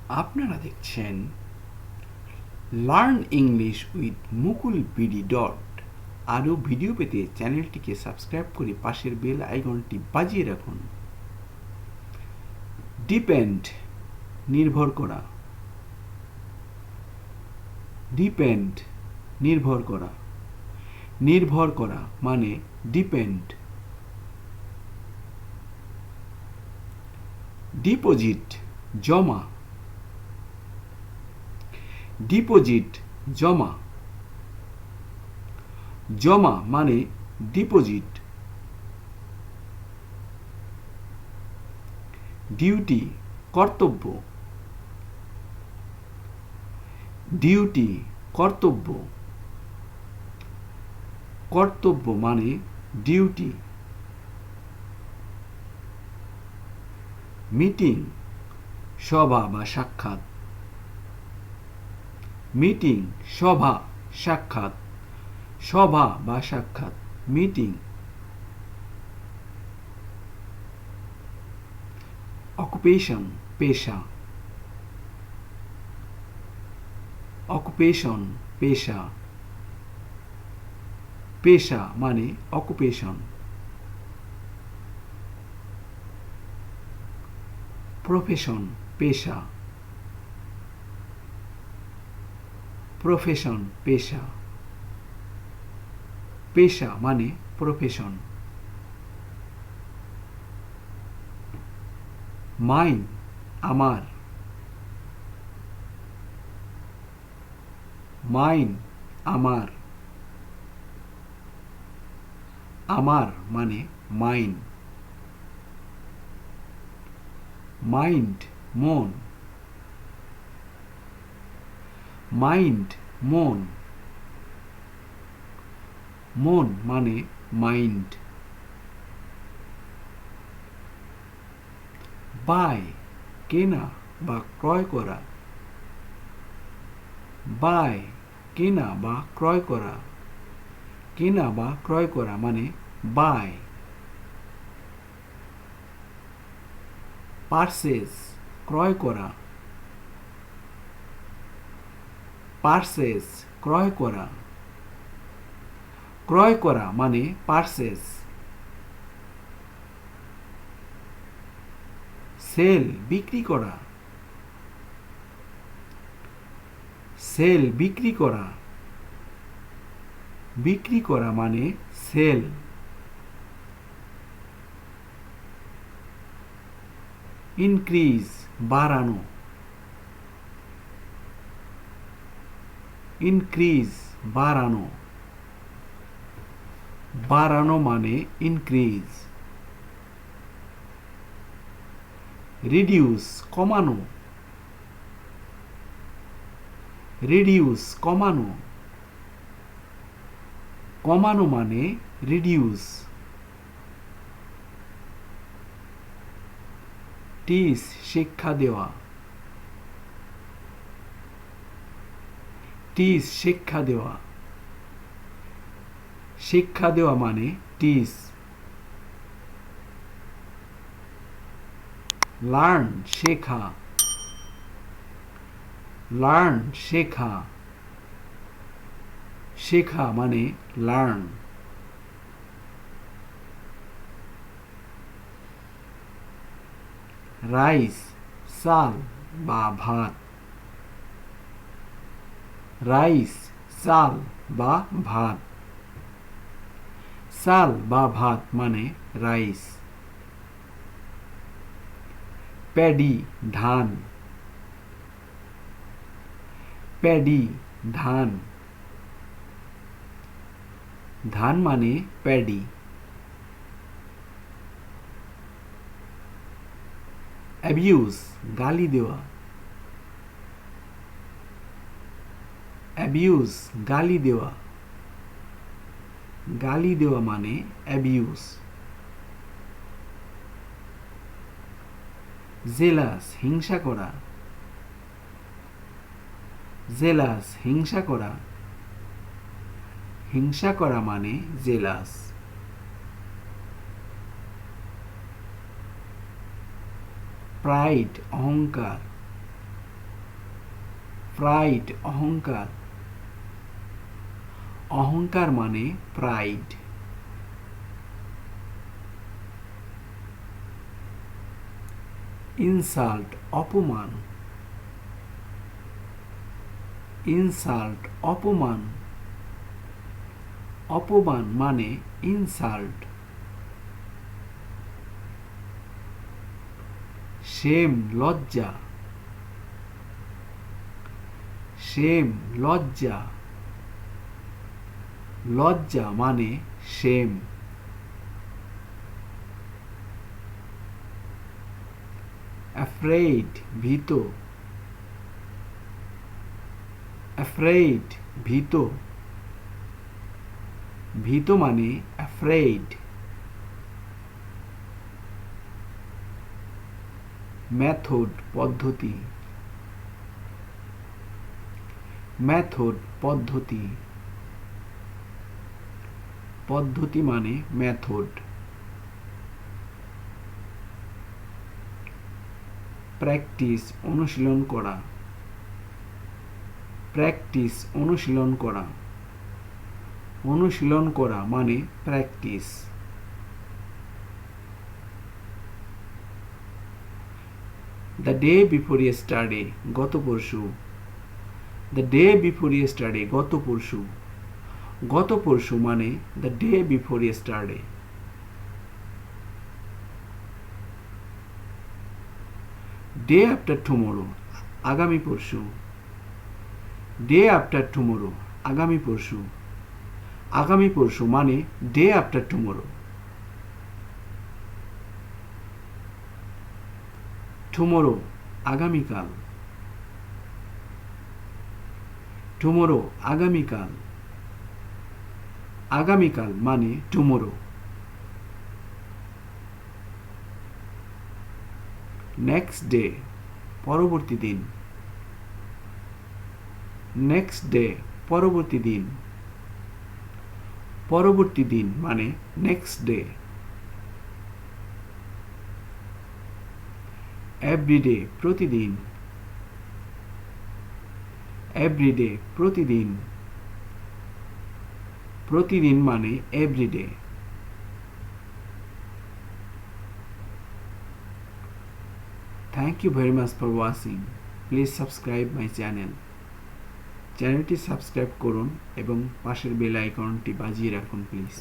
আপনারা দেখছেন learn English with Mukul BD dot. আরও ভিডিও পেতে চ্যানেলটিকে সাবস্ক্রাইব করে পাশের বেল আইকনটি বাজিয়ে রাখুন। ডিপেন্ড নির্ভর করা, ডিপেন্ড নির্ভর করা, নির্ভর করা মানে ডিপেন্ড। ডিপোজিট জমা, ডিপোজিট জমা, জমা মানে ডিপোজিট। ডিউটি কর্তব্য, ডিউটি কর্তব্য, কর্তব্য মানে ডিউটি। মিটিং সভা বা সাক্ষাৎ, মিটিং সভা সাক্ষাৎ, সভা বা সাক্ষাৎ মিটিং। অকুপেশন পেশা, অকুপেশন পেশা, পেশা মানে অকুপেশন। প্রফেশন পেশা, প্রফেশন পেশা, পেশা মানে প্রফেশন। মাইন আমার, মাইন আমার, আমার মানে মাইন। মাইন্ড মন, মাইন্ড মন, মন মানে মাইন্ড। বাই কেনা বা ক্রয় করা, বাই কেনা বা ক্রয় করা, কেনা বা ক্রয় করা মানে বাই। পারচেজ ক্রয় করা, পারচেজ ক্রয় করা, ক্রয় করা মানে পারচেজ। সেল বিক্রি করা, সেল বিক্রি করা, বিক্রি করা মানে সেল। ইনক্রিজ বাড়ানো, ইনক্রিজ বাড়ানো, বাড়ানো মানে ইনক্রিজ। রিডিউস কমানো, রিডিউস কমানো, কমানো মানে রিডিউস। টিচ শিক্ষা দেওয়া, টিচ শিক্ষা দেওয়া, শিক্ষা দেওয়া মানে টিচ। লার্ন শেখা, লার্ন শেখা, শেখা মানে লার্ন। রাইস চাল বা ভাত, রাইস চাল বা ভাত, চাল বা ভাত মানে রাইস। প্যাডি ধান, প্যাডি ধান, ধান মানে প্যাডি। অ্যাবিউজ গালি দেওয়া, অ্যাবিউজ গালি দেওয়া, গালি দেওয়া মানে অ্যাবিউজ। জেলাস হিংসা করা, জেলাস হিংসা করা, হিংসা করা মানে জেলাস। প্রাইড অহংকার, প্রাইড অহংকার, অহংকার মানে প্রাইড। ইনসাল্ট অপমান, ইনসাল্ট অপমান, অপমান মানে ইনসাল্ট। শেম লজ্জা, শেম লজ্জা, লজ্জা মানে শেম। অ্যাফ্রেইড ভীত, অ্যাফ্রেইড ভীত, ভীত মানে অ্যাফ্রেইড। মেথড পদ্ধতি, মেথড পদ্ধতি, পদ্ধতি মানে মেথড। প্র্যাকটিস অনুশীলন করা, প্র্যাকটিস অনুশীলন করা, অনুশীলন করা মানে practice. The day before yesterday গত পরশু, দ্য ডে বিফোর ইয়েস্টারডে গত পরশু, গত পরশু মানে the day before yesterday. Day after tomorrow আগামী পরশু, ডে আফটার টুমোরো আগামী পরশু, আগামী পরশু মানে ডে আফটার টুমোরো। টুমোরো আগামীকাল, টুমোরো আগামীকাল, আগামীকাল মানে টুমোরো। নেক্সট ডে পরবর্তী দিন, নেক্সট ডে পরবর্তী দিন, পরবর্তী দিন মানে নেক্সট ডে। এভরিডে প্রতিদিন, এভরিডে প্রতিদিন, প্রতিদিন মানে everyday. Thank you very much for watching. Please subscribe my channel. চ্যানেলটি সাবস্ক্রাইব করুন এবং পাশের বেল আইকনটি বাজিয়ে রাখুন প্লিজ।